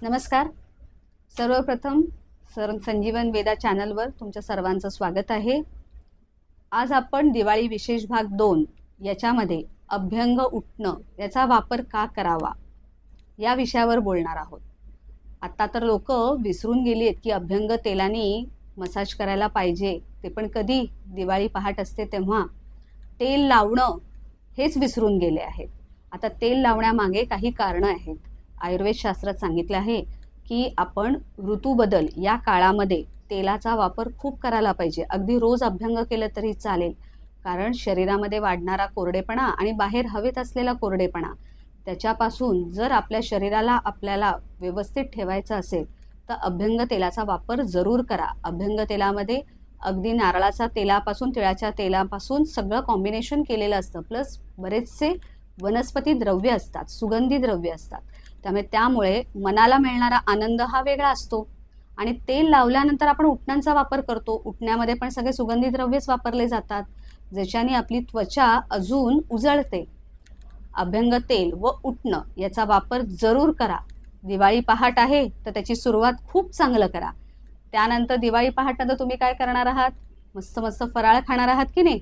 नमस्कार. सर्वप्रथम संजीवन वेदा चॅनलवर तुमच्या सर्वांचं स्वागत आहे. आज आपण दिवाळी विशेष भाग 2 याच्यामध्ये अभ्यंग उठणं याचा वापर का करावा या विषयावर बोलणार आहोत. आता तर लोक विसरून गेली आहेत की अभ्यंग तेलाने मसाज करायला पाहिजे, ते पण कधी दिवाळी पहाट असते तेव्हा. तेल लावणं हेच विसरून गेले आहेत. आता तेल लावण्यामागे काही कारणं आहेत. आयुर्वेद शास्त्रात सांगितलं आहे की आपण ऋतूबदल या काळामध्ये तेलाचा वापर खूप करायला पाहिजे. अगदी रोज अभ्यंग केलं तरी चालेल, कारण शरीरामध्ये वाढणारा कोरडेपणा आणि बाहेर हवेत असलेला कोरडेपणा त्याच्यापासून जर आपल्या शरीराला आपल्याला व्यवस्थित ठेवायचं असेल तर अभ्यंग तेलाचा वापर जरूर करा. अभ्यंग तेलामध्ये अगदी नारळाच्या तेलापासून तिळाच्या तेलापासून सगळं कॉम्बिनेशन केलेलं असतं, प्लस बरेचसे वनस्पती द्रव्य असतात, सुगंधी द्रव्य असतात. त्यामुळे मनाला मिळणारा आनंद हा वेगळा असतो. आणि तेल लावल्यानंतर आपण उटण्यांचा वापर करतो. उटण्यामध्ये पण सगळे सुगंधी द्रव्यच वापरले जातात, ज्याच्याने आपली त्वचा अजून उजळते. अभ्यंग तेल व उटणं याचा वापर जरूर करा. दिवाळी पहाट आहे तर त्याची सुरुवात खूप चांगलं करा. त्यानंतर दिवाळी पहाटनंतर तुम्ही काय करणार आहात? मस्त मस्त फराळ खाणार आहात की नाही?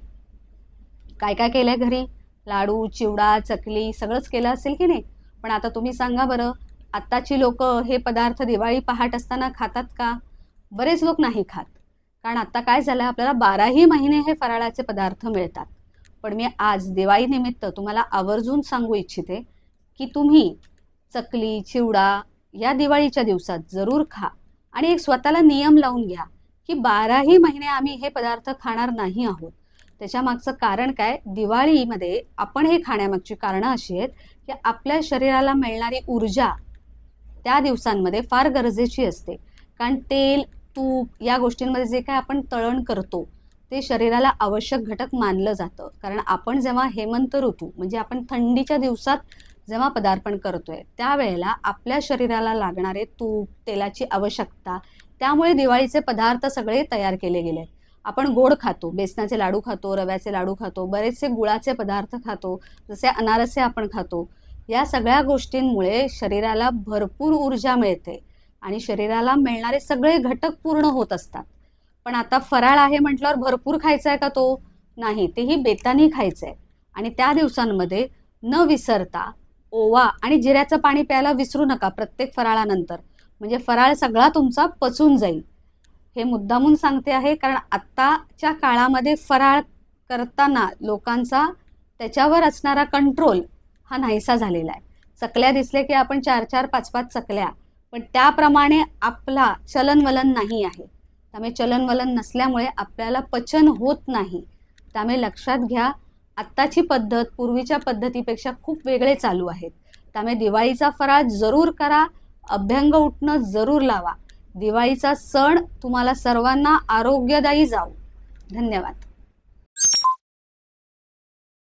काय काय केलंय घरी? लाडू, चिवडा, चकली सगळंच केलं असेल की नाही? पण आता तुम्ही सांगा बरं, आत्ताची लोक हे पदार्थ दिवाळी पहाट असताना खातात का? बरेच लोक नाही खात, कारण आता काय झालं, आपल्याला 12ही महिने हे फराळाचे पदार्थ मिळतात. पण मी आज दिवाळी निमित्त तुम्हाला आवर्जून सांगू इच्छिते की तुम्ही चकली, चिवडा या दिवाळीच्या दिवसात जरूर खा. आणि एक स्वतःला नियम लावून घ्या की 12ही महिने आम्ही हे पदार्थ खाणार नाही आहोत. त्याच्या मागचं कारण काय? दिवाळीमध्ये आपण हे खाण्यामागची कारणं अशी आहेत की आपल्या शरीराला मिळणारी ऊर्जा त्या दिवसांमध्ये फार गरजेची असते. कारण तेल, तूप या गोष्टींमध्ये जे काय आपण तळण करतो ते शरीराला आवश्यक घटक मानलं जातं. कारण आपण जेव्हा हेमंत ऋतू म्हणजे आपण थंडीच्या दिवसात जेव्हा पदार्पण करतोय त्यावेळेला आपल्या शरीराला लागणारे तूप, तेलाची आवश्यकता, त्यामुळे दिवाळीचे पदार्थ सगळे तयार केले गेले. आपण गोड खातो, बेसनाचे लाडू खातो, रव्याचे लाडू खातो, बरेचसे गुळाचे पदार्थ खातो, जसे अनारसे आपण खातो. या सगळ्या गोष्टींमुळे शरीराला भरपूर ऊर्जा मिळते आणि शरीराला मिळणारे सगळे घटक पूर्ण होत असतात. पण आता फराळ आहे म्हटल्यावर भरपूर खायचा आहे का? तो नाही, तेही बेतानी खायचं आहे. आणि त्या दिवसांमध्ये न विसरता ओवा आणि जिऱ्याचं पाणी प्यायला विसरू नका प्रत्येक फराळानंतर, म्हणजे फराळ सगळा तुमचा पचून जाईल. हे मुद्दामून सांगते आहे, कारण आत्ताच्या काळामध्ये फराळ करताना लोकांचा त्याच्यावर असणारा कंट्रोल हा नाहीसा झालेला आहे. चकल्या दिसले की आपण 4-4, 5-5 चकल्या, पण त्याप्रमाणे आपला चलनवलन नाही आहे. त्यामुळे चलनवलन नसल्यामुळे आपल्याला पचन होत नाही. त्यामुळे लक्षात घ्या, आत्ताची पद्धत पूर्वीच्या पद्धतीपेक्षा खूप वेगळे चालू आहेत. त्यामुळे दिवाळीचा फराळ जरूर करा, अभ्यंग उठणं जरूर लावा. दिवाळीचा सण तुम्हाला सर्वांना आरोग्यदायी जाऊ. धन्यवाद.